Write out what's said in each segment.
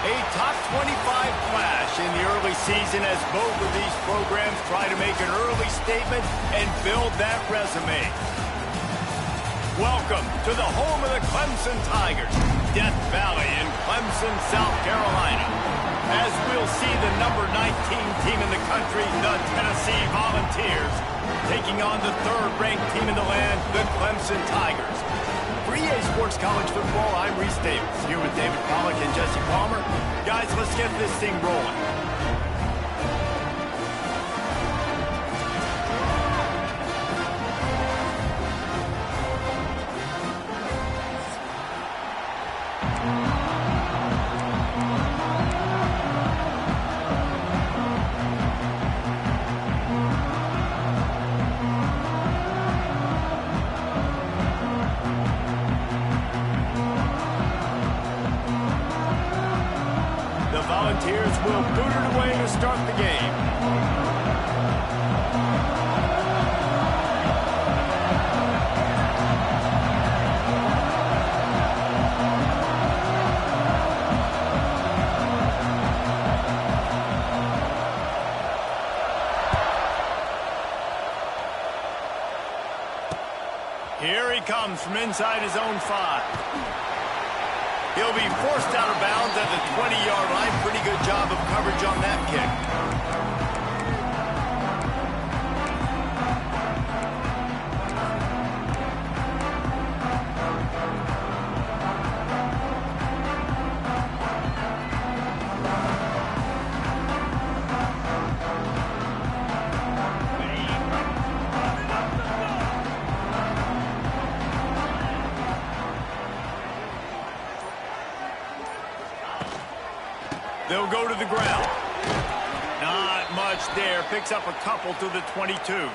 A top 25 clash in the early season as both of these programs try to make an early statement and build that resume. Welcome to the home of the Clemson Tigers, Death Valley in Clemson, South Carolina. As we'll see the number 19 team in the country, the Tennessee Volunteers, taking on the third-ranked team in the land, the Clemson Tigers. For EA Sports College Football, I'm Reese Davis, here with David Pollack and Jesse Palmer. Guys, let's get this thing rolling. Volunteers will boot it away to start the game. Here he comes from inside his own 5. He'll be forced out of bounds at the 20-yard line. Pretty good job of coverage on that kick. They'll go to the ground. Not much there. Picks up a couple to the 22.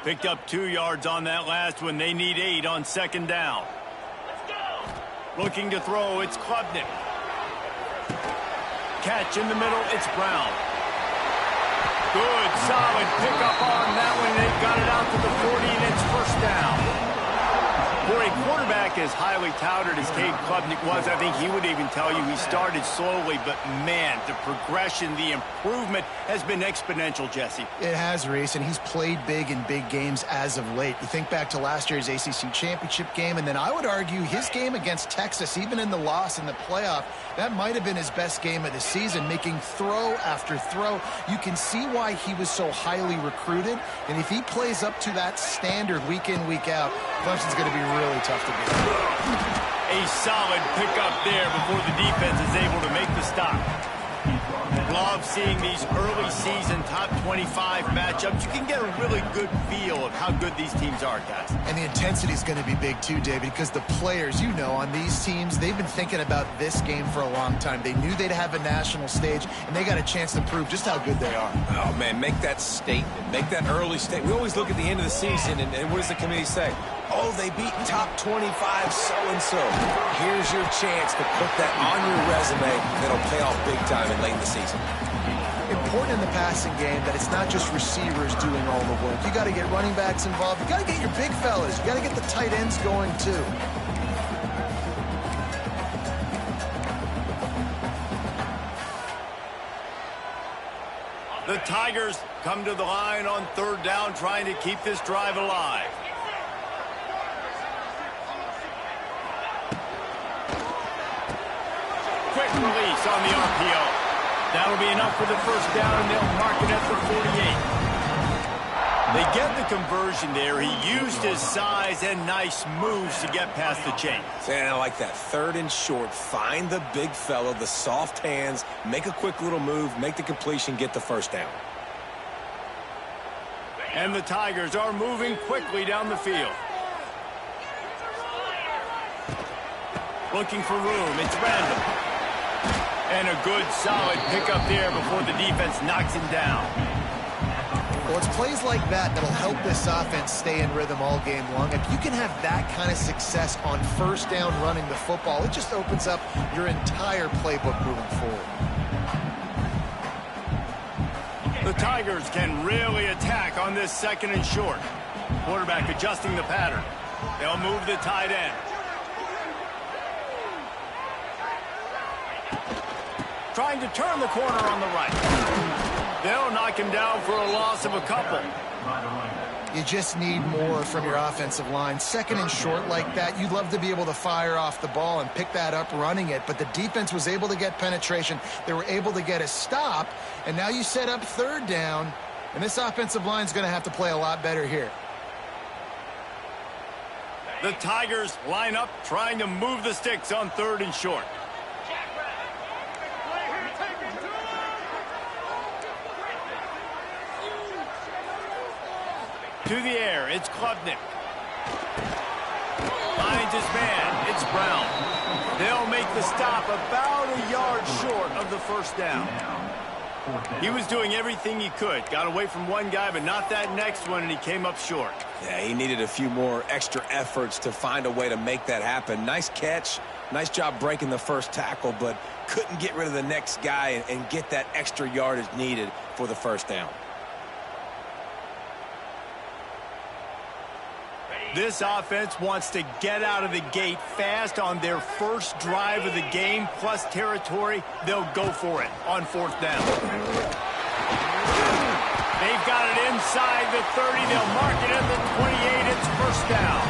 Picked up 2 yards on that last one. They need 8 on second down. Looking to throw, it's Klubnik. Catch in the middle, it's Brown. Good, solid pickup on that one. They've got it out to the 40, and it's first down. For a quarterback as highly touted as Cade Klubnik was, I think he would even tell you he started slowly, but man, the progression, the improvement has been exponential, Jesse. It has, Reese, and he's played big in big games as of late. You think back to last year's ACC championship game, and then I would argue his game against Texas, even in the loss in the playoff, that might have been his best game of the season, making throw after throw. You can see why he was so highly recruited, and if he plays up to that standard week in, week out, Clemson's going to be really tough to beat. A solid pickup there before the defense is able to make the stop. Love seeing these early season top 25 matchups. You can get a really good feel of how good these teams are, guys. And the intensity is going to be big too, David, because the players, you know, on these teams, they've been thinking about this game for a long time. They knew they'd have a national stage, and they got a chance to prove just how good they are. Oh, man, make that statement. Make that early statement. We always look at the end of the season, and what does the committee say? Oh, they beat top 25 so-and-so. Here's your chance to put that on your resume that'll pay off big time and late in the season. Important in the passing game that it's not just receivers doing all the work. You got to get running backs involved. You got to get your big fellas. You got to get the tight ends going too. The Tigers come to the line on third down, trying to keep this drive alive. Quick release on the RPO. That'll be enough for the first down, and they'll mark it at the 48. They get the conversion there, he used his size and nice moves to get past the chains. And I like that. 3rd and short. Find the big fella, the soft hands, make a quick little move, make the completion, get the first down. And the Tigers are moving quickly down the field. Looking for room. It's random. And a good, solid pickup there before the defense knocks him down. Well, it's plays like that that'll help this offense stay in rhythm all game long. If you can have that kind of success on first down running the football, it just opens up your entire playbook moving forward. The Tigers can really attack on this 2nd and short. Quarterback adjusting the pattern. They'll move the tight end. Trying to turn the corner on the right. They'll knock him down for a loss of a couple. You just need more from your offensive line. 2nd and short like that, you'd love to be able to fire off the ball and pick that up running it, but the defense was able to get penetration. They were able to get a stop, and now you set up 3rd down, and this offensive line is going to have to play a lot better here. The Tigers line up trying to move the sticks on 3rd and short. To the air, it's Clempson. Finds his man, it's Brown. They'll make the stop about a yard short of the first down. He was doing everything he could. Got away from one guy, but not that next one, and he came up short. Yeah, he needed a few more extra efforts to find a way to make that happen. Nice catch. Nice job breaking the first tackle, but couldn't get rid of the next guy and get that extra yardage needed for the first down. This offense wants to get out of the gate fast on their first drive of the game, plus territory. They'll go for it on 4th down. They've got it inside the 30. They'll mark it at the 28. It's first down.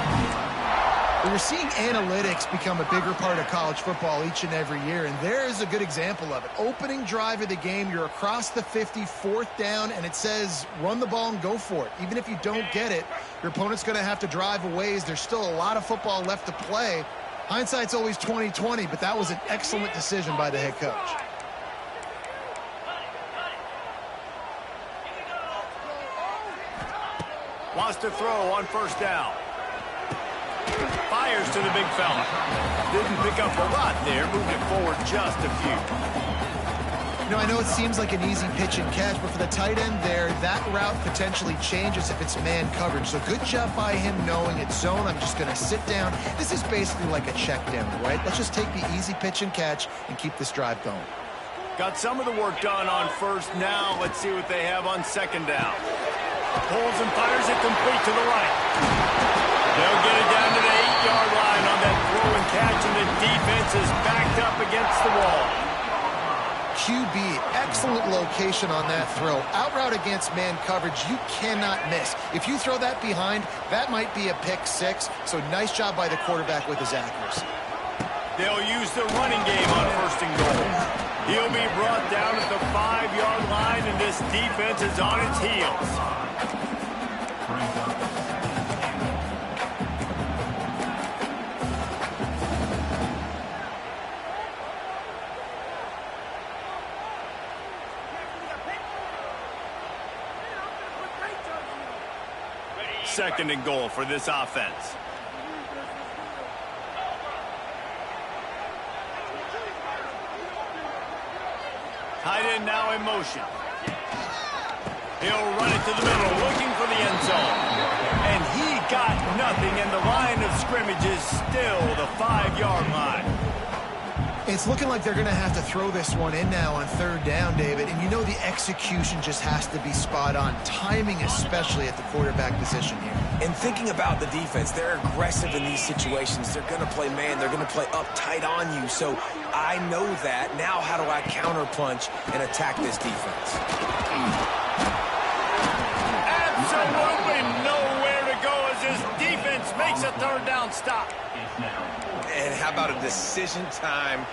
We're seeing analytics become a bigger part of college football each and every year, and there is a good example of it. Opening drive of the game, you're across the 50, 4th down, and it says run the ball and go for it. Even if you don't get it, your opponent's going to have to drive a ways. There's still a lot of football left to play. Hindsight's always 20/20, but that was an excellent decision by the head coach. Wants to throw on first down. Fires to the big fella. Didn't pick up a lot there. Moved it forward just a few. You know, I know it seems like an easy pitch and catch, but for the tight end there, that route potentially changes if it's man coverage. So good job by him knowing it's zone. I'm just going to sit down. This is basically like a check down, right? Let's just take the easy pitch and catch and keep this drive going. Got some of the work done on first. Now let's see what they have on 2nd down. Pulls and fires it complete to the right. They'll get it down to the 8-yard line on that throw and catch, and the defense is backed up against the wall. QB, excellent location on that throw. Out route against man coverage, you cannot miss. If you throw that behind, that might be a pick 6. So nice job by the quarterback with his accuracy. They'll use the running game on 1st and goal. He'll be brought down at the 5-yard line, and this defense is on its heels. Second and goal for this offense. Tight end now in motion. He'll run it to the middle, looking for the end zone. And he got nothing, and the line of scrimmage is still the 5-yard line. It's looking like they're going to have to throw this one in now on 3rd down, David. And you know the execution just has to be spot on. Timing, especially at the quarterback position here. And thinking about the defense, they're aggressive in these situations. They're going to play man. They're going to play up tight on you. So I know that. Now how do I counterpunch and attack this defense? Absolutely nowhere to go as his defense makes a 3rd down stop. And how about a decision time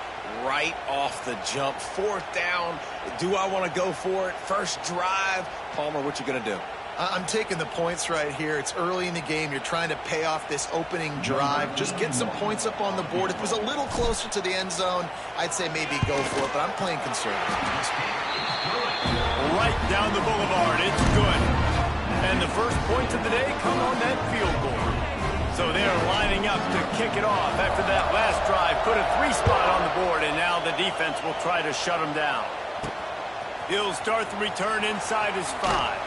right off the jump? 4th down. Do I want to go for it? First drive. Palmer, what you going to do? I'm taking the points right here. It's early in the game. You're trying to pay off this opening drive. Just get some points up on the board. If it was a little closer to the end zone, I'd say maybe go for it, but I'm playing conservative. Right down the boulevard. It's good. And the first points of the day come on that field goal. So they're lining up to kick it off after that last drive. Put a 3-spot on the board, and now the defense will try to shut them down. He'll start the return inside his 5.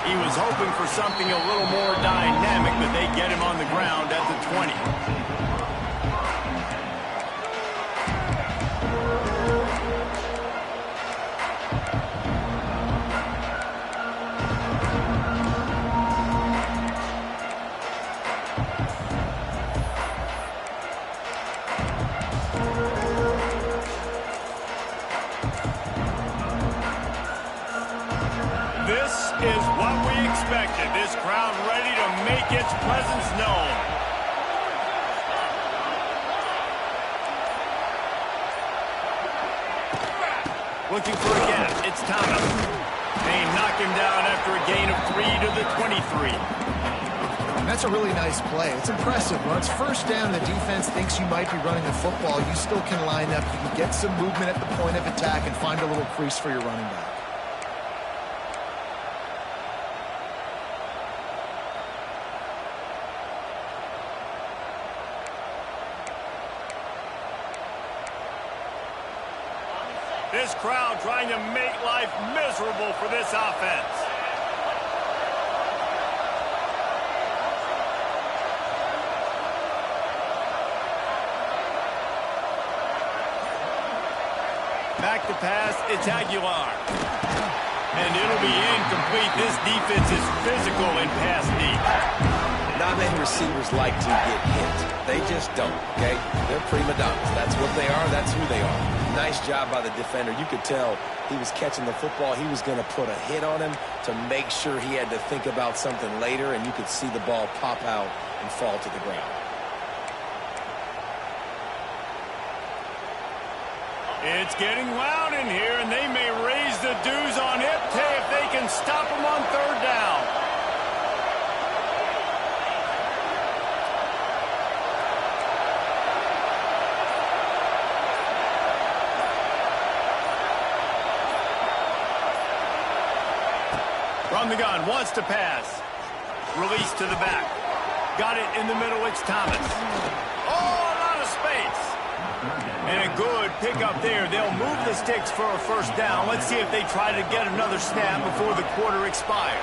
He was hoping for something a little more dynamic, but they get him on the ground at the 20. This is what we expected. This crowd ready to make its presence known. Looking for a gap. It's Thomas. They knock him down after a gain of 3 to the 23. That's a really nice play. It's impressive. When it's first down, the defense thinks you might be running the football. You still can line up. You can get some movement at the point of attack and find a little crease for your running back. This crowd trying to make life miserable for this offense. Back to pass, it's Aguilar. And it'll be incomplete. This defense is physical in pass deep. Not many receivers like to get hit. They just don't, okay? They're prima donnas. That's what they are. That's who they are. Nice job by the defender. You could tell he was catching the football. He was going to put a hit on him to make sure he had to think about something later, and you could see the ball pop out and fall to the ground. It's getting loud in here, and they may raise the dues on it if they can stop him on 3rd down. From the gun, wants to pass. Release to the back. Got it in the middle, it's Thomas. Oh, a lot of space. And a good pickup there. They'll move the sticks for a 1st down. Let's see if they try to get another snap before the quarter expires.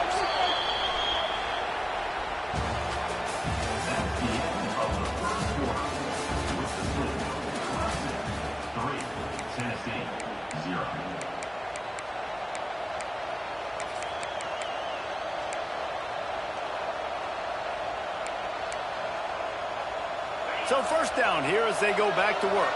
Tennessee, 0. So 1st down here as they go back to work.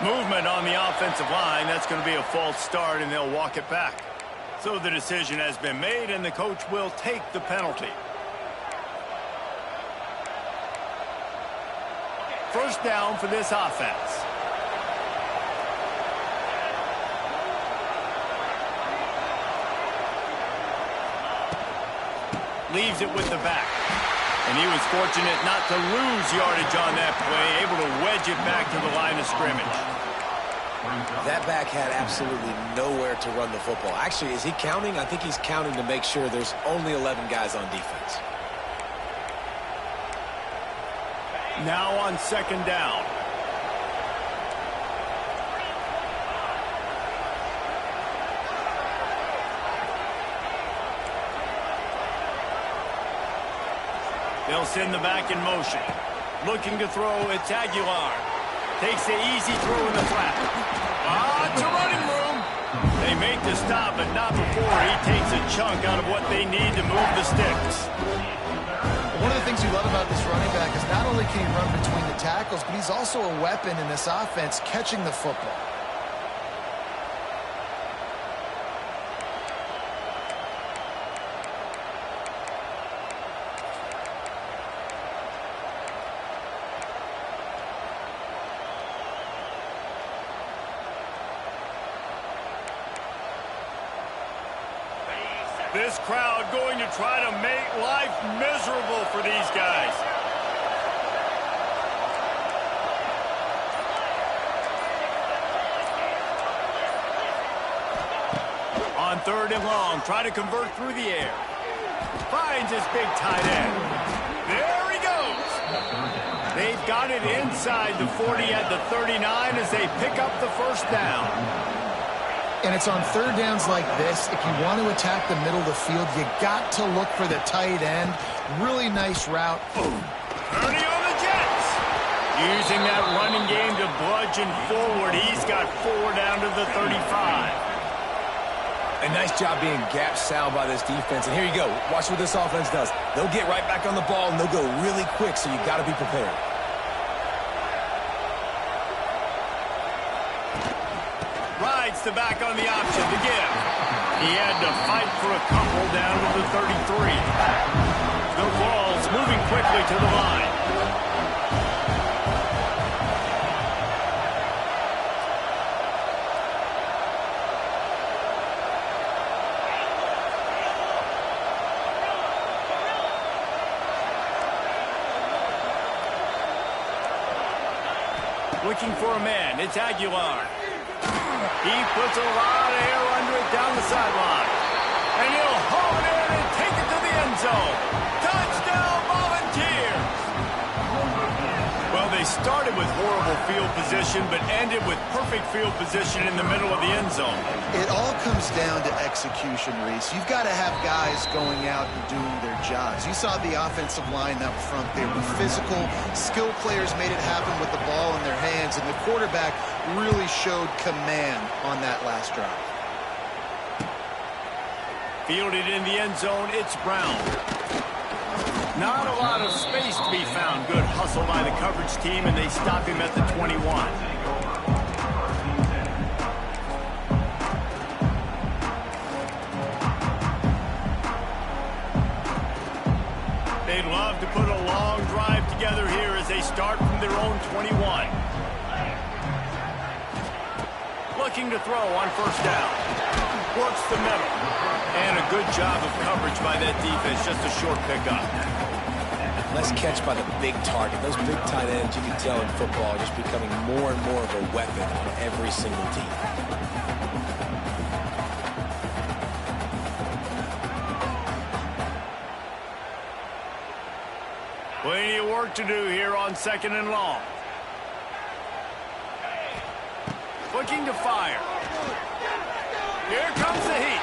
Movement on the offensive line. That's going to be a false start, and they'll walk it back. So the decision has been made, and the coach will take the penalty. 1st down for this offense. Leaves it with the back. And he was fortunate not to lose yardage on that play, able to wedge it back to the line of scrimmage. That back had absolutely nowhere to run the football. Actually, is he counting? I think he's counting to make sure there's only 11 guys on defense. Now on 2nd down. They'll send the back in motion. Looking to throw, it's Aguilar. Takes the easy throw in the flat. It's a running room. They make the stop, but not before he takes a chunk out of what they need to move the sticks. One of the things you love about this running back is not only can he run between the tackles, but he's also a weapon in this offense catching the football. This crowd going to try to make life miserable for these guys. On 3rd and long, try to convert through the air. Finds his big tight end. There he goes. They've got it inside the 40 at the 39 as they pick up the first down. And it's on 3rd downs like this. If you want to attack the middle of the field, you got to look for the tight end. Really nice route. Ernie on the Jets. Using that running game to bludgeon forward. He's got 4 down to the 35. A nice job being gap sound by this defense. And here you go. Watch what this offense does. They'll get right back on the ball, and they'll go really quick, so you got to be prepared. Rides the back on the option to give. He had to fight for a couple down to the 33. The ball's moving quickly to the line. Looking for a man. It's Aguilar. He puts a lot of air under it down the sideline. And he'll haul it in and take it to the end zone. Touchdown, Volunteers! Well, they started with horrible field position, but ended with perfect field position in the middle of the end zone. It all comes down to execution, Reese. You've got to have guys going out and doing their jobs. You saw the offensive line up front. They were physical. Skilled players made it happen with the ball in their hands, and the quarterback really showed command on that last drive. Fielded in the end zone, it's Brown. Not a lot of space to be found. Good hustle by the coverage team, and they stop him at the 21. They'd love to put a long drive together here as they start from their own 21. Looking to throw on 1st down. Works the middle. And a good job of coverage by that defense. Just a short pickup. Nice catch by the big target. Those big tight ends, you can tell in football, are just becoming more and more of a weapon on every single team. Plenty of work to do here on 2nd and long. Looking to fire. Here comes the heat.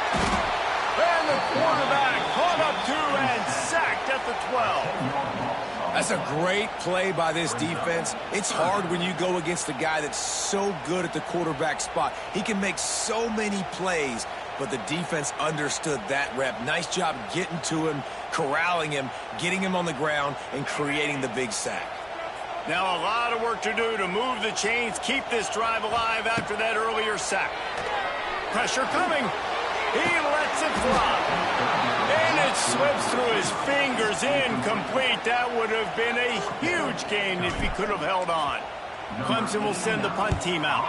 And the quarterback caught up 2 and sacked at the 12. That's a great play by this defense. It's hard when you go against a guy that's so good at the quarterback spot. He can make so many plays, but the defense understood that rep. Nice job getting to him, corralling him, getting him on the ground, and creating the big sack. Now a lot of work to do to move the chains, keep this drive alive after that earlier sack. Pressure coming. He lets it fly. And it slips through his fingers, incomplete. That would have been a huge gain if he could have held on. Clemson will send the punt team out.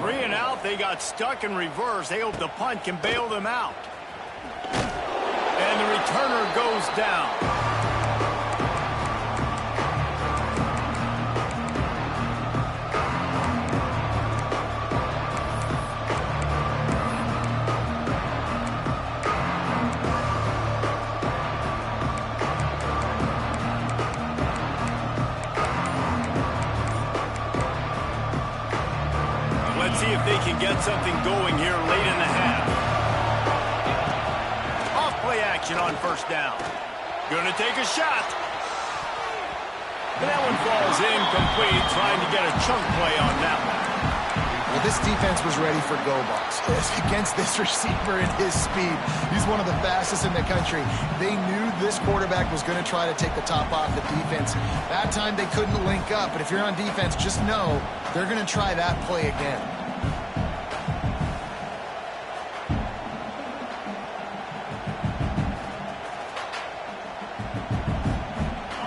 3 and out, they got stuck in reverse. They hope the punt can bail them out. And the returner goes down. Let's see if they can get something going here late in the half. Off-play action on 1st down. Gonna take a shot. That one falls incomplete, trying to get a chunk play on that one. Well, this defense was ready for go balls against this receiver and his speed. He's one of the fastest in the country. They knew this quarterback was going to try to take the top off the defense. That time they couldn't link up, but if you're on defense, just know they're going to try that play again.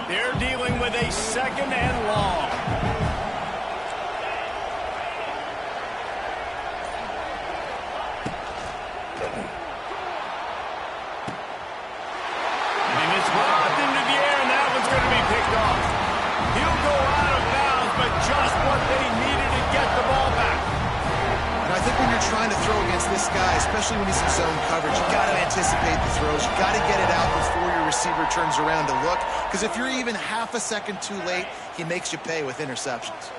They're dealing with a 2nd and long. trying to throw against this guy, especially when he's in zone coverage, you got to anticipate the throws. You got to get it out before your receiver turns around to look, because if you're even half a second too late, he makes you pay with interceptions.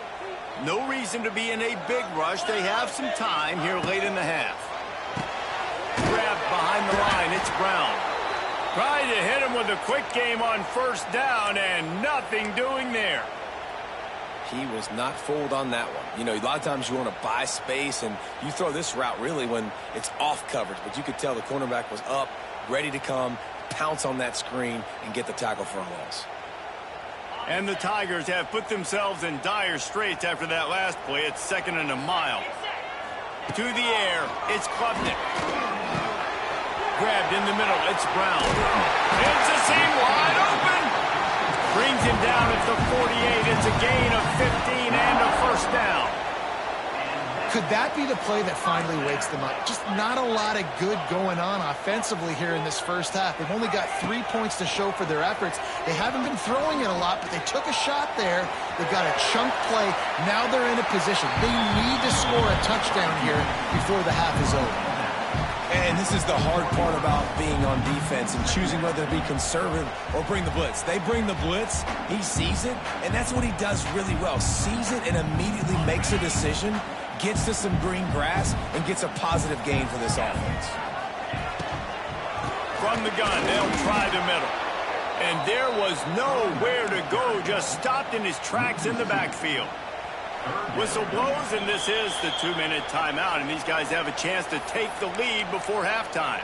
No reason to be in a big rush. They have some time here late in the half. Grabbed behind the line. It's Brown. Trying to hit him with a quick game on first down, and nothing doing there. He was not fooled on that one. You know, a lot of times you want to buy space, and you throw this route really when it's off coverage. But you could tell the cornerback was up, ready to come, pounce on that screen, and get the tackle for a loss. And the Tigers have put themselves in dire straits after that last play. It's 2nd and a mile. To the air, it's Clempson. Grabbed in the middle, it's Brown. It's a seam wide open. Brings him down at the 48. It's a gain of 15 and a first down. Could that be the play that finally wakes them up? Just not a lot of good going on offensively here in this first half. They've only got 3 points to show for their efforts. They haven't been throwing it a lot, but they took a shot there. They've got a chunk play. Now they're in a position. They need to score a touchdown here before the half is over. And this is the hard part about being on defense and choosing whether to be conservative or bring the blitz. They bring the blitz, he sees it, and that's what he does really well. Sees it and immediately makes a decision, gets to some green grass, and gets a positive gain for this offense. From the gun, they'll try the middle. And there was nowhere to go, just stopped in his tracks in the backfield. Whistle blows, and this is the 2-minute timeout, and these guys have a chance to take the lead before halftime.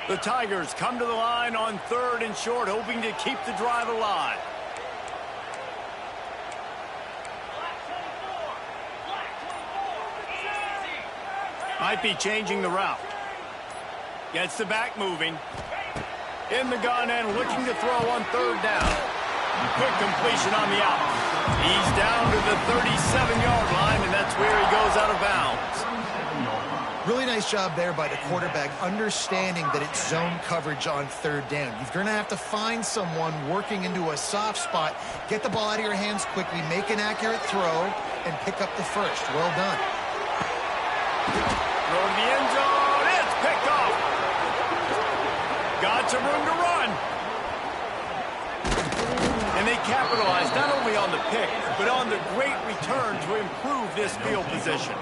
The Tigers come to the line on 3rd and short, hoping to keep the drive alive. Might be changing the route. Gets the back moving. In the gun and looking to throw on 3rd down. Quick completion on the out. He's down to the 37-yard line, and that's where he goes out of bounds. Really nice job there by the quarterback, understanding that it's zone coverage on 3rd down. You're going to have to find someone working into a soft spot, get the ball out of your hands quickly, make an accurate throw, and pick up the first. Well done. Throw to the end zone. It's picked off. Got some room to run. And they capitalized not only on the pick, but on the great return to improve this field position.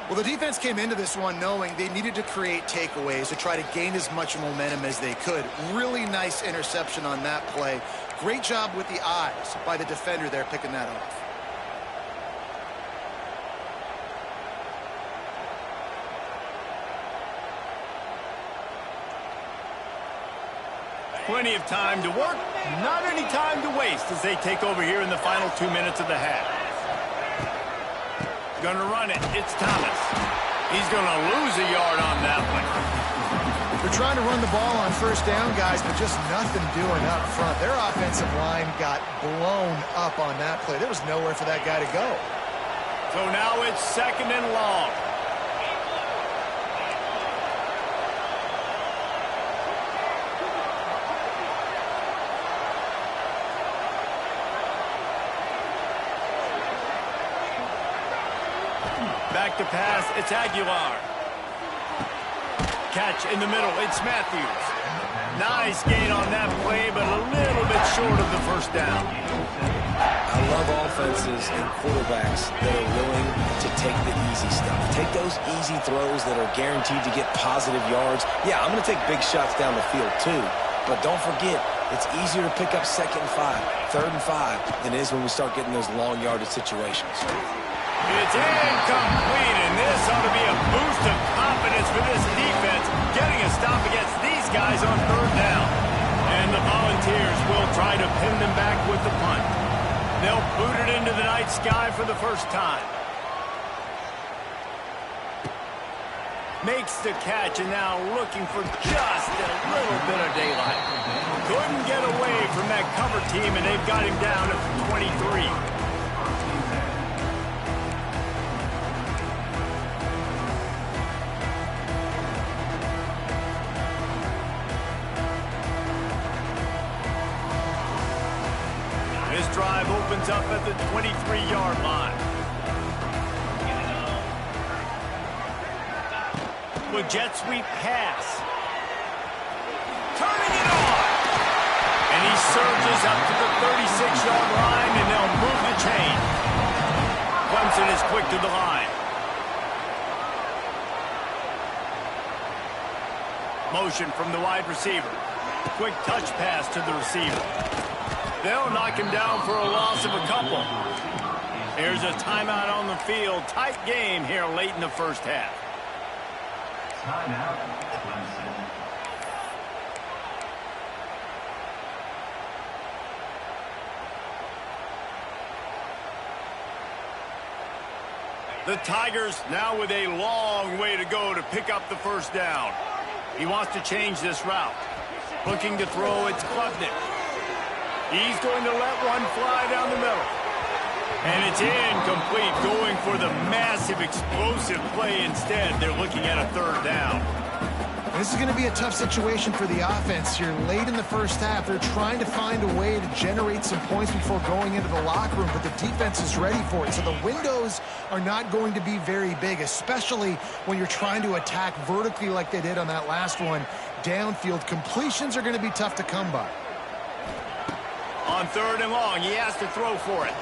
Well, the defense came into this one knowing they needed to create takeaways to try to gain as much momentum as they could. Really nice interception on that play. Great job with the eyes by the defender there picking that off. Plenty of time to work, not any time to waste as they take over here in the final 2 minutes of the half. Gonna run it. It's Thomas. He's gonna lose a yard on that one. They're trying to run the ball on 1st down, guys, but just nothing doing up front. Their offensive line got blown up on that play. There was nowhere for that guy to go. So now it's 2nd and long. Back to pass, it's Aguilar. Catch in the middle, it's Matthews. Nice gain on that play, but a little bit short of the 1st down. I love offenses and quarterbacks that are willing to take the easy stuff. Take those easy throws that are guaranteed to get positive yards. Yeah, I'm going to take big shots down the field too, but don't forget, it's easier to pick up 2nd and 5, 3rd and 5 than it is when we start getting those long yardage situations. It's incomplete, and this ought to be a boost of confidence for this defense, getting a stop against these guys on 3rd down. And the Volunteers will try to pin them back with the punt. They'll boot it into the night sky for the first time. Makes the catch, and now looking for just a little bit of daylight. Couldn't get get away from that cover team, and they've got him down at 23. This drive opens up at the 23-yard line. With jet sweep pass. Turning it on. And he surges up to the 36-yard line, and they'll move the chain. Clemson is quick to the line. Motion from the wide receiver. Quick touch pass to the receiver. They'll knock him down for a loss of a couple. Here's a timeout on the field. Tight game here late in the first half. Timeout, Clemson. The Tigers now with a long way to go to pick up the first down. He wants to change this route. Looking to throw, it's Clempson. He's going to let one fly down the middle. And it's incomplete, going for the massive explosive play instead. They're looking at a third down. This is going to be a tough situation for the offense. You're late in the first half. They're trying to find a way to generate some points before going into the locker room, but the defense is ready for it. So the windows are not going to be very big, especially when you're trying to attack vertically like they did on that last one. Downfield completions are going to be tough to come by. On third and long, he has to throw for it.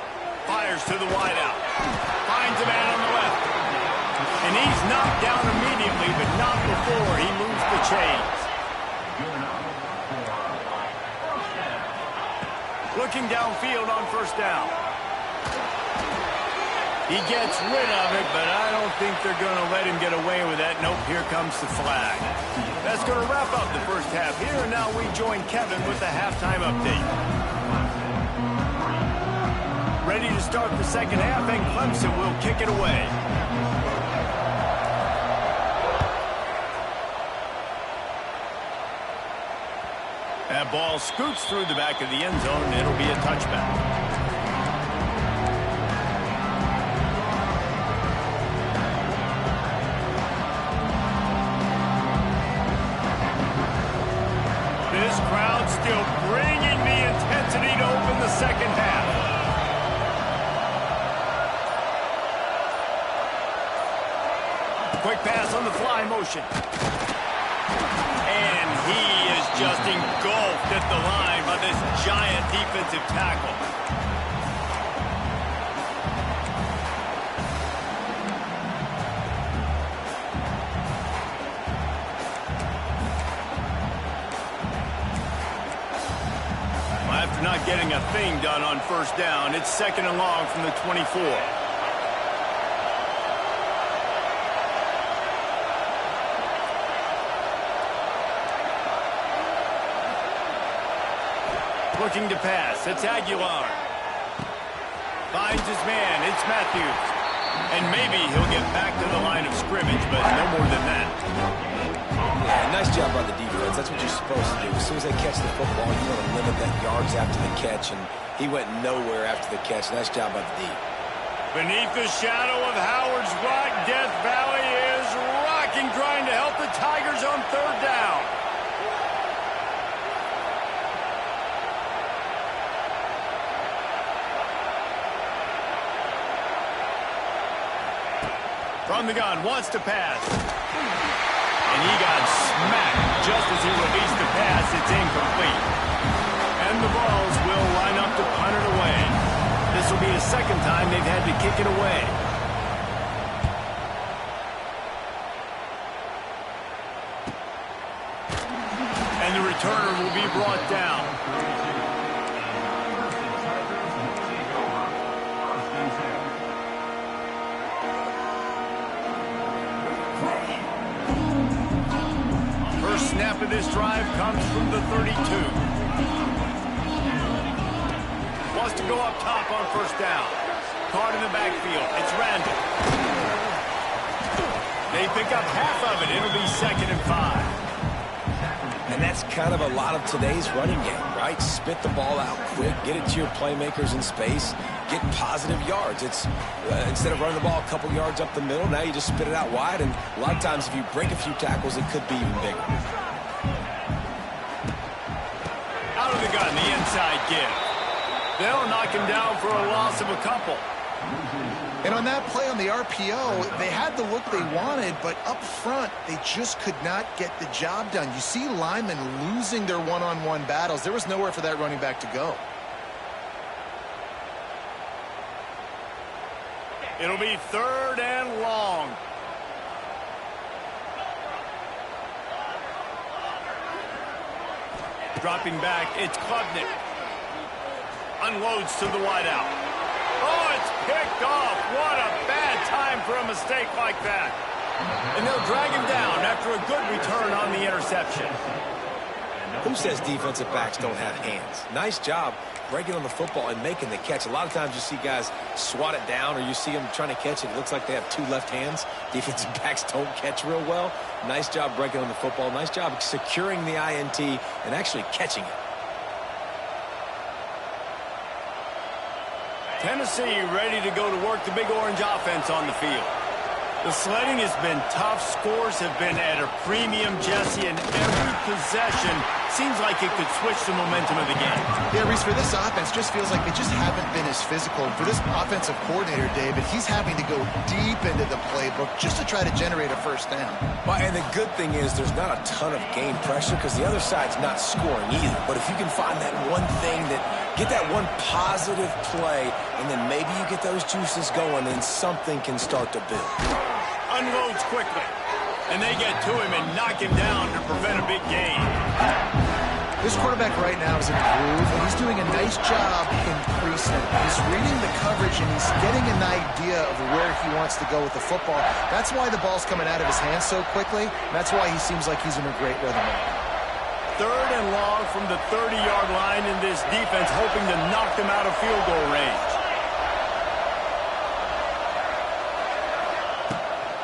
Fires to the wideout. Finds a man on the left. And he's knocked down immediately, but not before he moves the chains. Looking downfield on first down. He gets rid of it, but I don't think they're going to let him get away with that. Nope, here comes the flag. That's going to wrap up the first half here, and now we join Kevin with the halftime update. Ready to start the second half, and Clemson will kick it away. That ball scoots through the back of the end zone, and it'll be a touchback. This crowd still bringing the intensity to open the second half. Quick pass on the fly motion. And he is just engulfed at the line by this giant defensive tackle. After not getting a thing done on first down, it's second and long from the 24. Looking to pass. It's Aguilar. Finds his man. It's Matthews. And maybe he'll get back to the line of scrimmage, but no more than that. Yeah, nice job by the defense. That's what you're supposed to do. As soon as they catch the football, you want to limit that yards after the catch, and he went nowhere after the catch. Nice job by the D. Beneath the shadow of Howard's Rock, Death Valley is rocking, trying to help the Tigers on third down. From the gun, wants to pass. And he got smacked just as he released the pass. It's incomplete. And the Vols will line up to punt it away. This will be the second time they've had to kick it away. And the returner will be brought down. First snap of this drive comes from the 32. Wants to go up top on first down. Caught in the backfield. It's Randall. They pick up half of it. It'll be 2nd and 5. And that's kind of a lot of today's running game, right? Spit the ball out quick, get it to your playmakers in space, get positive yards. It's instead of running the ball a couple yards up the middle, now you just spit it out wide, and a lot of times if you break a few tackles, it could be even bigger. Out of the gun, the inside give. They'll knock him down for a loss of a couple. And on that play on the RPO, they had the look they wanted, but up front, they just could not get the job done. You see linemen losing their one-on-one battles. There was nowhere for that running back to go. It'll be 3rd and long. Dropping back, it's Clempson. Unloads to the wideout. Oh, it's picked off. What a bad time for a mistake like that. And they'll drag him down after a good return on the interception. Who says defensive backs don't have hands? Nice job breaking on the football and making the catch. A lot of times you see guys swat it down, or you see them trying to catch it. It looks like they have 2 left hands. Defensive backs don't catch real well. Nice job breaking on the football. Nice job securing the INT and actually catching it. Tennessee ready to go to work the Big Orange offense on the field. The sledding has been tough. Scores have been at a premium, Jesse, and every possession seems like it could switch the momentum of the game. Yeah, Reese, for this offense, just feels like they just haven't been as physical. For this offensive coordinator, David, he's having to go deep into the playbook just to try to generate a first down. Well, and the good thing is there's not a ton of game pressure because the other side's not scoring either. But if you can find that one thing that get that one positive play, and then maybe you get those juices going, and something can start to build. Unloads quickly, and they get to him and knock him down to prevent a big gain. This quarterback right now is in a groove, and he's doing a nice job increasing. He's reading the coverage, and he's getting an idea of where he wants to go with the football. That's why the ball's coming out of his hands so quickly. That's why he seems like he's in a great rhythm. 3rd and long from the 30-yard line in this defense, hoping to knock them out of field goal range.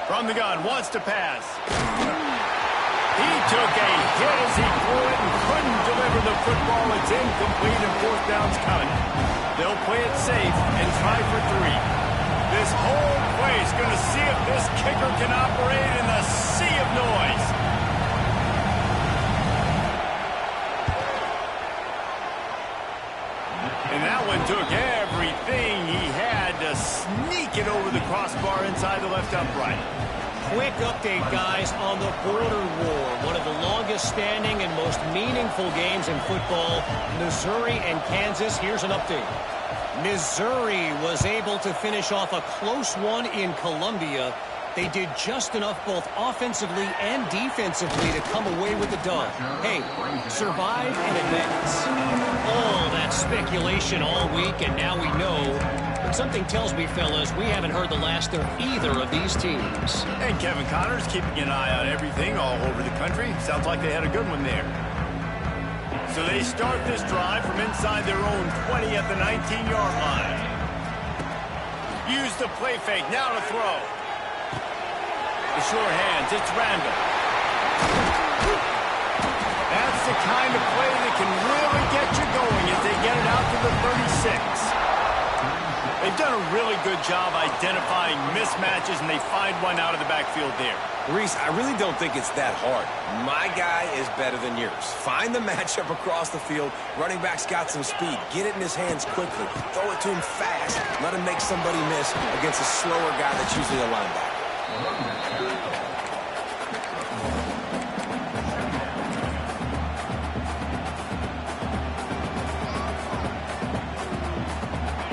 From the gun, wants to pass. He took a hit as he threw it and couldn't deliver the football. It's incomplete and 4th down's coming. They'll play it safe and try for 3. This whole play is going to see if this kicker can operate in the sea of noise. And that one took everything he had to sneak it over the crossbar inside the left upright. Quick update, guys, on the border war. One of the longest standing and most meaningful games in football, Missouri and Kansas. Here's an update. Missouri was able to finish off a close one in Columbia. They did just enough both offensively and defensively to come away with the dub. Hey, survive and advance. All that speculation all week, and now we know. But something tells me, fellas, we haven't heard the last of either of these teams. And Kevin Connors keeping an eye on everything all over the country. Sounds like they had a good one there. So they start this drive from inside their own 20 at the 19-yard line. Use the play fake, now to throw. The sure hands, it's Randall. That's the kind of play that can really get you going as they get it out to the 36. They've done a really good job identifying mismatches, and they find one out of the backfield there. Reese, I really don't think it's that hard. My guy is better than yours. Find the matchup across the field. Running back's got some speed. Get it in his hands quickly. Throw it to him fast. Let him make somebody miss against a slower guy that's usually a linebacker.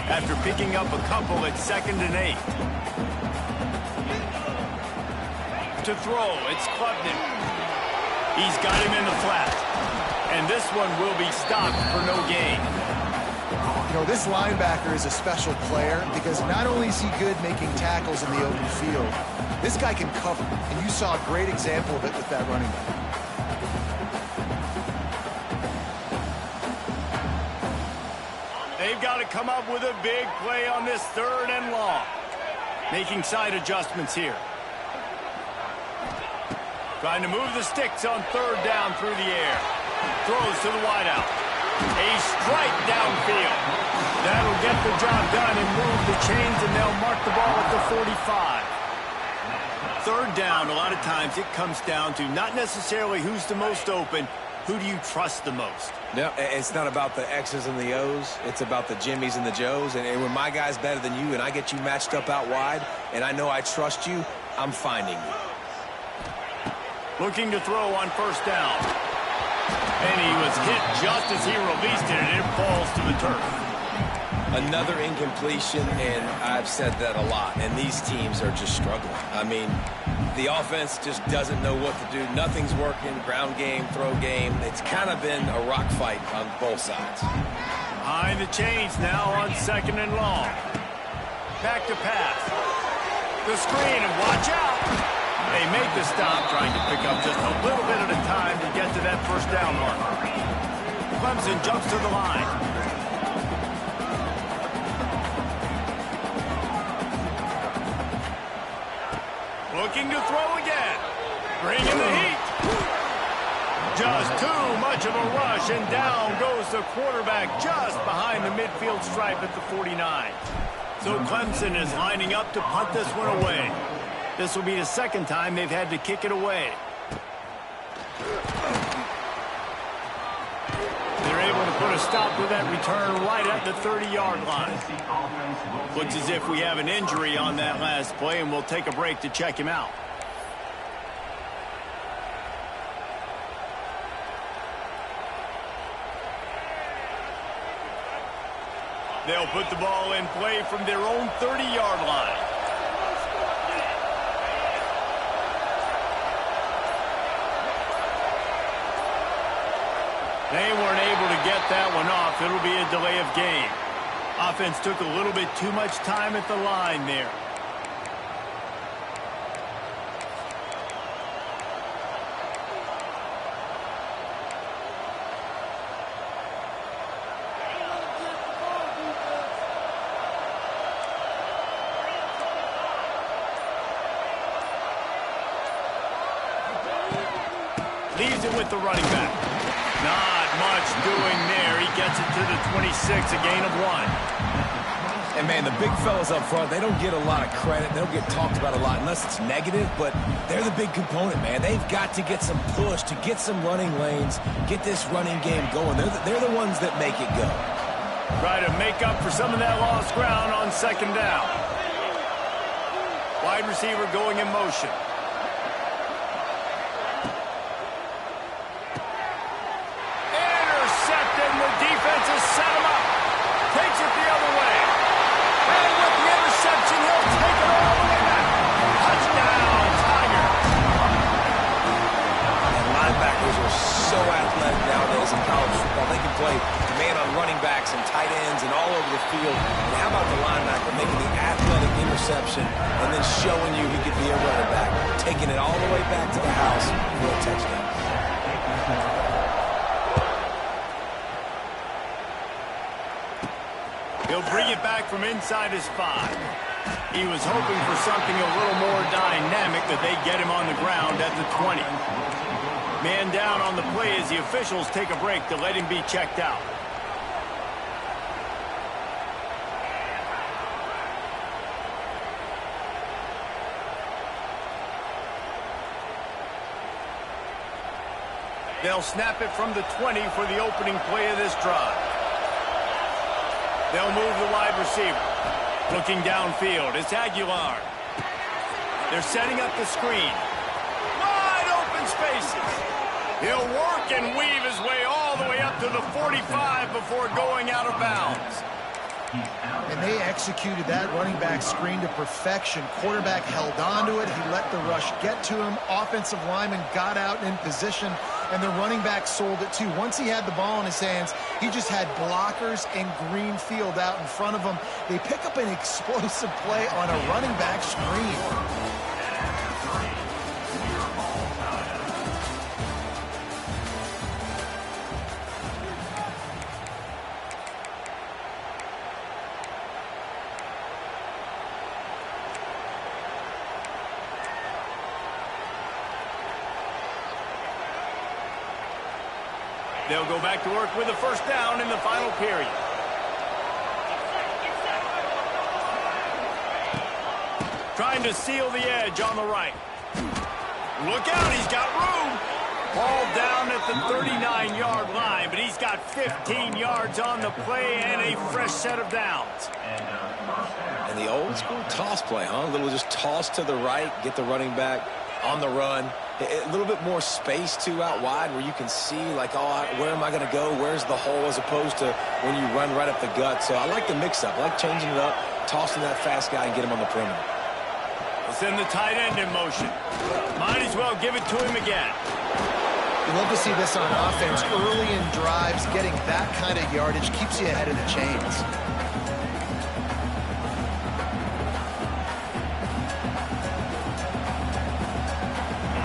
After picking up a couple at 2nd and 8. To throw, it's Clempson. He's got him in the flat. And this one will be stopped for no gain. You know, this linebacker is a special player because not only is he good making tackles in the open field, this guy can cover. And you saw a great example of it with that running back. They've got to come up with a big play on this 3rd and long. Making side adjustments here. Trying to move the sticks on third down through the air. Throws to the wideout. A strike downfield. That'll get the job done and move the chains, and they'll mark the ball at the 45. Third down, a lot of times it comes down to not necessarily who's the most open, who do you trust the most? No, it's not about the X's and the O's. It's about the Jimmies and the Joes. And when my guy's better than you and I get you matched up out wide and I know I trust you, I'm finding you. Looking to throw on first down. And he was hit just as he released it, and it falls to the turf. Another incompletion, and I've said that a lot, and these teams are just struggling. I mean, the offense just doesn't know what to do. Nothing's working, ground game, throw game. It's kind of been a rock fight on both sides. Behind the chains now on second and long. Back to pass. The screen, and watch out. They make the stop, trying to pick up just a little bit at a time to get to that first down mark. Clemson jumps to the line. Looking to throw again. Bringing the heat. Just too much of a rush, and down goes the quarterback just behind the midfield stripe at the 49. So Clemson is lining up to punt this one away. This will be the second time they've had to kick it away. They're able to put a stop to that return right at the 30-yard line. Looks as if we have an injury on that last play, and we'll take a break to check him out. They'll put the ball in play from their own 30-yard line. They weren't able to get that one off. It'll be a delay of game. Offense took a little bit too much time at the line there. Leaves it with the running back. Not much doing there. He gets it to the 26, a gain of 1. And, man, the big fellas up front, they don't get a lot of credit. They don't get talked about a lot unless it's negative, but they're the big component, man. They've got to get some push, to get some running lanes, get this running game going. They're the ones that make it go. Try to make up for some of that lost ground on second down. Wide receiver going in motion. Defense has set him up. Takes it the other way. And with the interception, he'll take it all the way back. Touchdown, Tiger. And linebackers are so athletic nowadays in college football. They can play man on running backs and tight ends and all over the field. And how about the linebacker making the athletic interception and then showing you he could be a running back, taking it all the way back to the house for a touchdown. He'll bring it back from inside his 5. He was hoping for something a little more dynamic, that they get him on the ground at the 20. Man down on the play as the officials take a break to let him be checked out. They'll snap it from the 20 for the opening play of this drive. They'll move the wide receiver. Looking downfield, it's Aguilar. They're setting up the screen. Wide open spaces. He'll work and weave his way all the way up to the 45 before going out of bounds. And they executed that running back screen to perfection. Quarterback held on to it. He let the rush get to him. Offensive lineman got out in position, and the running back sold it too. Once he had the ball in his hands, he just had blockers and green field out in front of him. They pick up an explosive play on a running back screen. They'll go back to work with a first down in the final period. Trying to seal the edge on the right. Look out, he's got room. Ball down at the 39-yard line, but he's got 15 yards on the play and a fresh set of downs. And the old school toss play, huh? A little just toss to the right, get the running back on the run. A little bit more space, too, out wide where you can see, like, oh, where am I going to go? Where's the hole? As opposed to when you run right up the gut. So I like the mix-up. I like changing it up, tossing that fast guy and get him on the perimeter. We'll send the tight end in motion. Might as well give it to him again. You love to see this on offense. Early in drives, getting that kind of yardage keeps you ahead of the chains.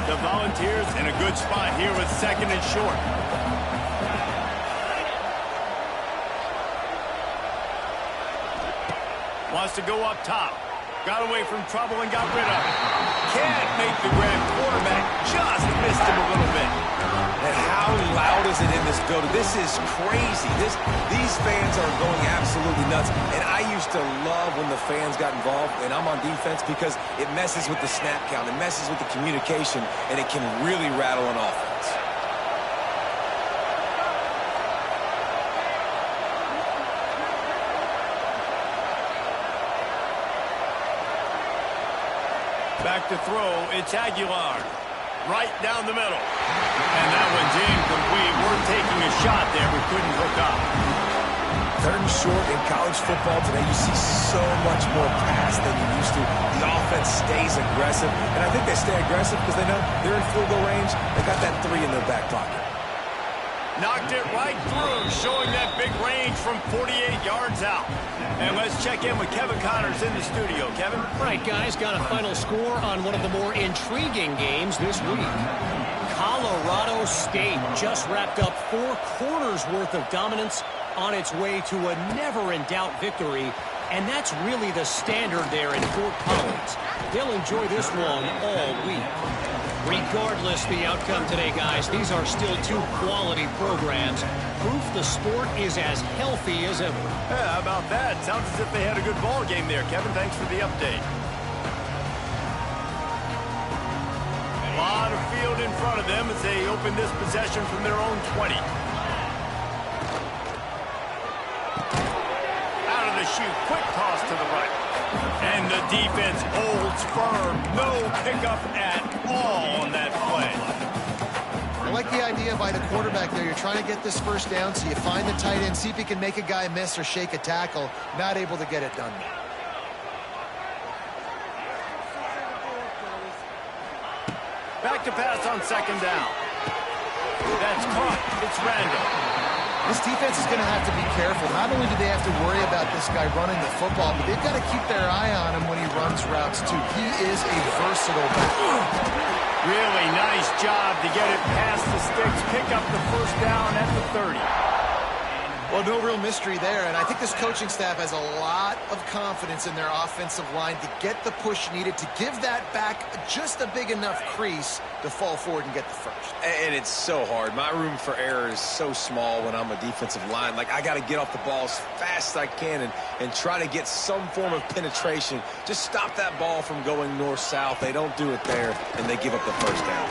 The Volunteers in a good spot here with second and short. Wants to go up top. Got away from trouble and got rid of it. Can't make the grab. Quarterback just missed him a little bit. And how loud is it in this building? This is crazy. These fans are going absolutely nuts. And I used to love when the fans got involved, and I'm on defense, because it messes with the snap count. It messes with the communication, and it can really rattle an offense. Back to throw, it's Aguilar. Right down the middle. And that one's incomplete. We're taking a shot there. We couldn't hook up. Third and short in college football today, you see so much more pass than you used to. The offense stays aggressive. And I think they stay aggressive because they know they're in field goal range. They got that 3 in their back pocket. Knocked it right through, showing that big range from 48 yards out. And let's check in with Kevin Connors in the studio. Kevin? Right, guys, got a final score on one of the more intriguing games this week. Colorado State just wrapped up 4 quarters worth of dominance on its way to a never-in-doubt victory. And that's really the standard there in Fort Collins. They'll enjoy this one all week. Regardless the outcome today, guys, these are still 2 quality programs. Proof the sport is as healthy as ever. Yeah, how about that? Sounds as if they had a good ball game there, Kevin. Thanks for the update. A lot of field in front of them as they open this possession from their own 20. Out of the chute, quick toss to the right. And the defense holds firm. No pickup at all on that play. I like the idea by the quarterback there. You're trying to get this first down, so you find the tight end, see if he can make a guy miss or shake a tackle. Not able to get it done. Back to pass on second down. That's caught. It's Randall. This defense is going to have to be careful. Not only do they have to worry about this guy running the football, but they've got to keep their eye on him when he runs routes, too. He is a versatile back. Really nice job to get it past the sticks, pick up the first down at the 30. Well, no real mystery there, and I think this coaching staff has a lot of confidence in their offensive line to get the push needed to give that back just a big enough crease to fall forward and get the first. And it's so hard. My room for error is so small when I'm a defensive line. Like, I got to get off the ball as fast as I can and try to get some form of penetration. Just stop that ball from going north-south. They don't do it there, and they give up the first down.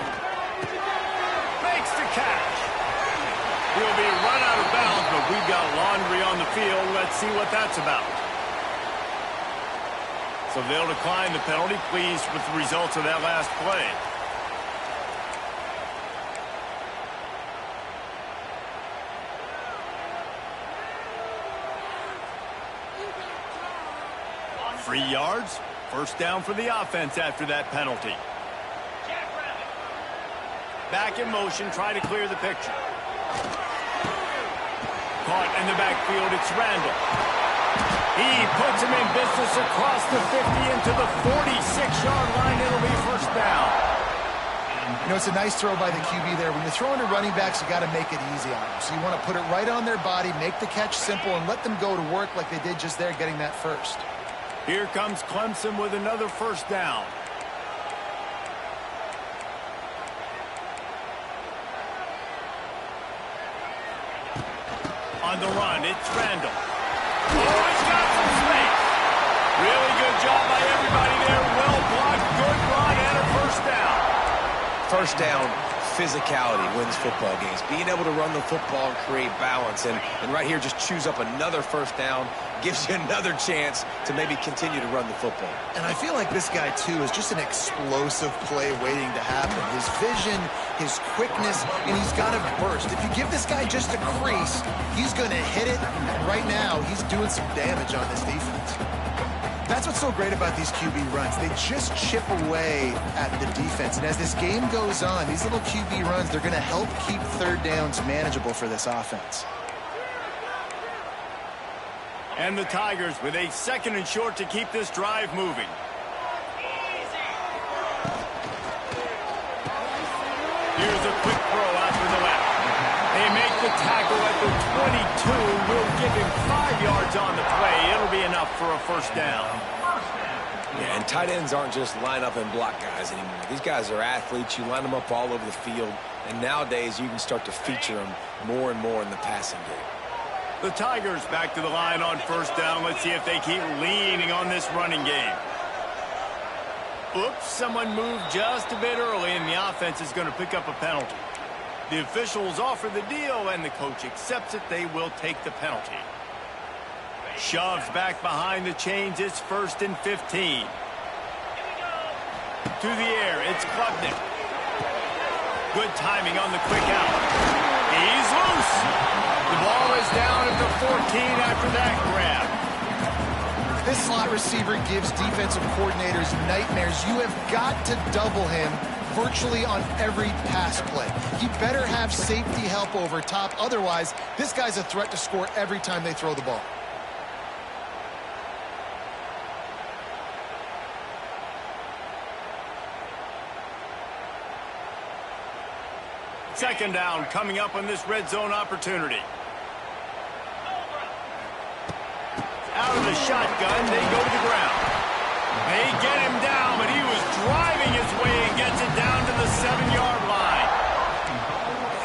Makes the catch. He'll be run out of bounds, but we've got laundry on the field. Let's see what that's about. So they'll decline the penalty. Pleased with the results of that last play. Free yards. First down for the offense after that penalty. Back in motion, try to clear the picture. Caught in the backfield, it's Randall. He puts him in business across the 50 into the 46-yard line. It'll be first down. You know, it's a nice throw by the QB there. When you're throwing to running backs, you got to make it easy on them. So you want to put it right on their body, make the catch simple, and let them go to work like they did just there, getting that first. Here comes Clemson with another first down. On the run, it's Randall. Oh, he's got some space. Really good job by everybody there. Well blocked, good run, and a first down. First down, physicality wins football games. Being able to run the football and create balance. And right here, just choose up another first down. Gives you another chance to maybe continue to run the football. And I feel like this guy, too, is just an explosive play waiting to happen. His vision, his quickness, and he's got a burst. If you give this guy just a crease, he's going to hit it. And right now, he's doing some damage on this defense. That's what's so great about these QB runs. They just chip away at the defense. And as this game goes on, these little QB runs, they're going to help keep third downs manageable for this offense. And the Tigers with a 2nd and short to keep this drive moving. Here's a quick throw out to the left. They make the tackle at the 22. Will give him 5 yards on the play. It'll be enough for a first down. Yeah, and tight ends aren't just line up and block guys anymore. These guys are athletes. You line them up all over the field. And nowadays, you can start to feature them more and more in the passing game. The Tigers back to the line on first down. Let's see if they keep leaning on this running game. Oops, someone moved just a bit early, and the offense is going to pick up a penalty. The officials offer the deal, and the coach accepts it. They will take the penalty. Shoves back behind the chains. It's 1st and 15. To the air, it's Clempson. Good timing on the quick out. He's loose. The ball is down at the 14 after that grab. This slot receiver gives defensive coordinators nightmares. You have got to double him virtually on every pass play. He better have safety help over top. Otherwise, this guy's a threat to score every time they throw the ball. Second down coming up on this red zone opportunity. Out of the shotgun, they go to the ground. They get him down, but he was driving his way and gets it down to the 7-yard line.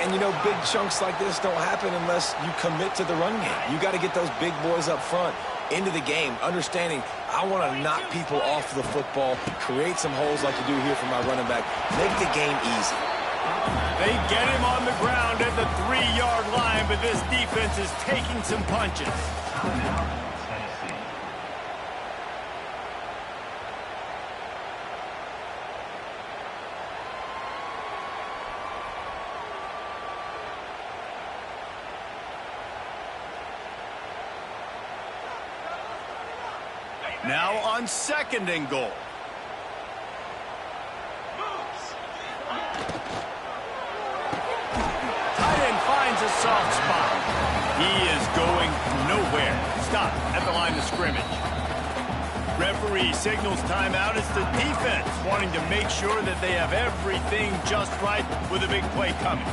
And, you know, big chunks like this don't happen unless you commit to the run game. You got to get those big boys up front into the game, understanding I want to knock people off the football, create some holes like you do here for my running back, make the game easy. They get him on the ground at the 3-yard line, but this defense is taking some punches. Now on 2nd and goal. Finds a soft spot. He is going nowhere. Stop at the line of scrimmage. Referee signals timeout. It's the defense wanting to make sure that they have everything just right with a big play coming.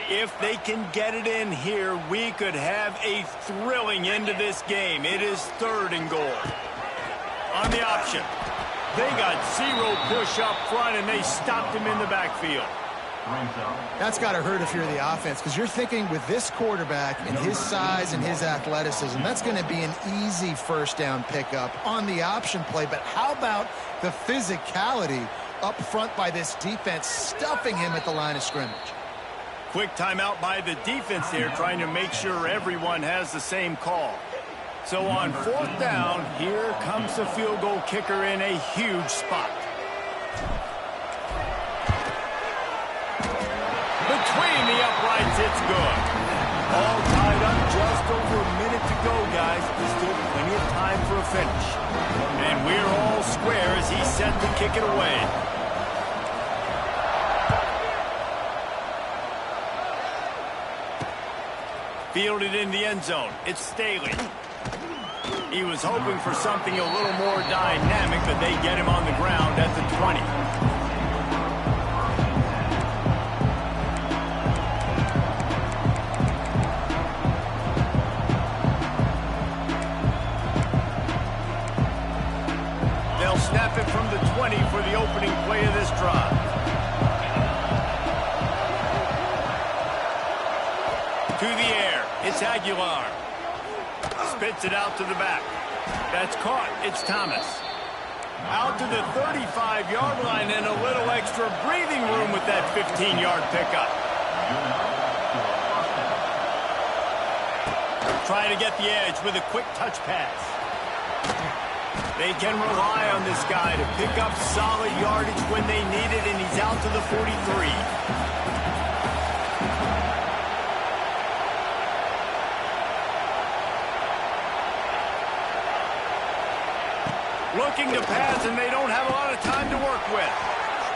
If they can get it in here, we could have a thrilling end to this game. It is 3rd and goal. On the option, they got 0 push up front, and they stopped him in the backfield. That's got to hurt if you're the offense, because you're thinking with this quarterback and his size and his athleticism, that's going to be an easy first down pickup on the option play. But how about the physicality up front by this defense, stuffing him at the line of scrimmage? Quick timeout by the defense here, trying to make sure everyone has the same call. So on 4th down, here comes the field goal kicker in a huge spot. Between the uprights, it's good. All tied up, just over a minute to go, guys. There's still plenty of time for a finish. And we're all square as he's set to kick it away. Fielded in the end zone. It's Staley. He was hoping for something a little more dynamic, but they get him on the ground at the 20. To the air. It's Aguilar. Spits it out to the back. That's caught. It's Thomas. Out to the 35-yard line and a little extra breathing room with that 15-yard pickup. Trying to get the edge with a quick touch pass. They can rely on this guy to pick up solid yardage when they need it, and he's out to the 43. Looking to pass, and they don't have a lot of time to work with.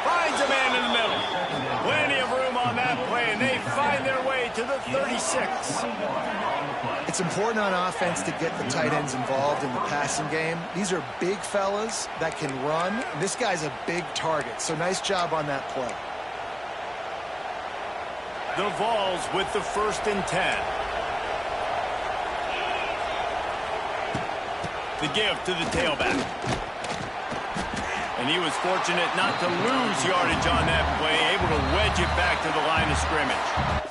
Finds a man in the middle. Plenty of room on that play, and they find their way to the 36. It's important on offense to get the tight ends involved in the passing game. These are big fellas that can run. This guy's a big target, so nice job on that play. The Vols with the 1st and 10. The give to the tailback. And he was fortunate not to lose yardage on that play, able to wedge it back to the line of scrimmage.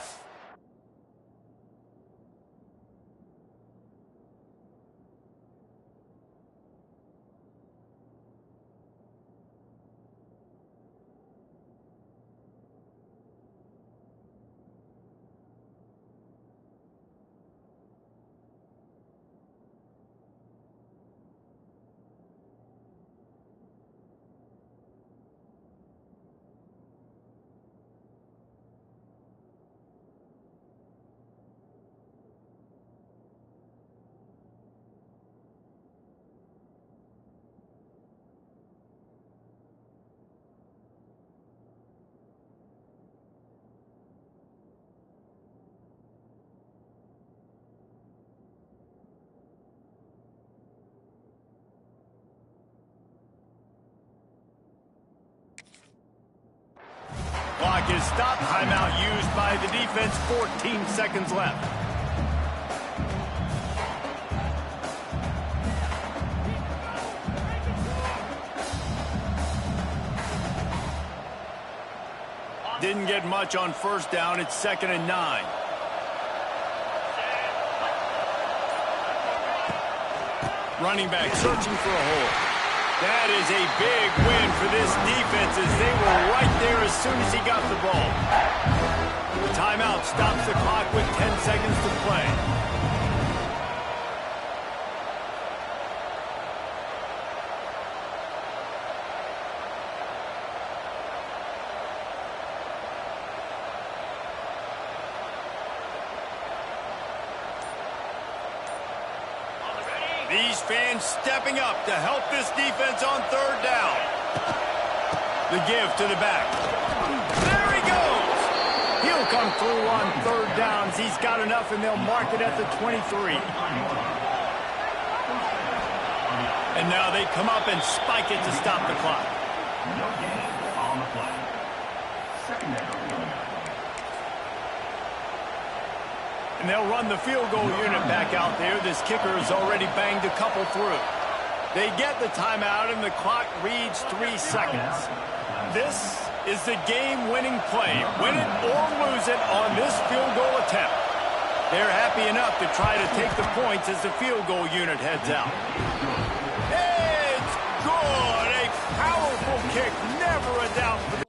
Clock is stopped. Timeout used by the defense. 14 seconds left. Didn't get much on 1st down. It's 2nd and 9. Running back searching for a hole. That is a big win for this defense as they were right there as soon as he got the ball. The timeout stops the clock with 10 seconds to play. These fans stepping up to help this defense on 3rd down. The give to the back. There he goes. He'll come through on 3rd downs. He's got enough, and they'll mark it at the 23. And now they come up and spike it to stop the clock. No gain on the play. 2nd down. And they'll run the field goal unit back out there. This kicker has already banged a couple through. They get the timeout, and the clock reads 3 seconds. This is the game-winning play. Win it or lose it on this field goal attempt. They're happy enough to try to take the points as the field goal unit heads out. It's good. A powerful kick. Never a doubt for the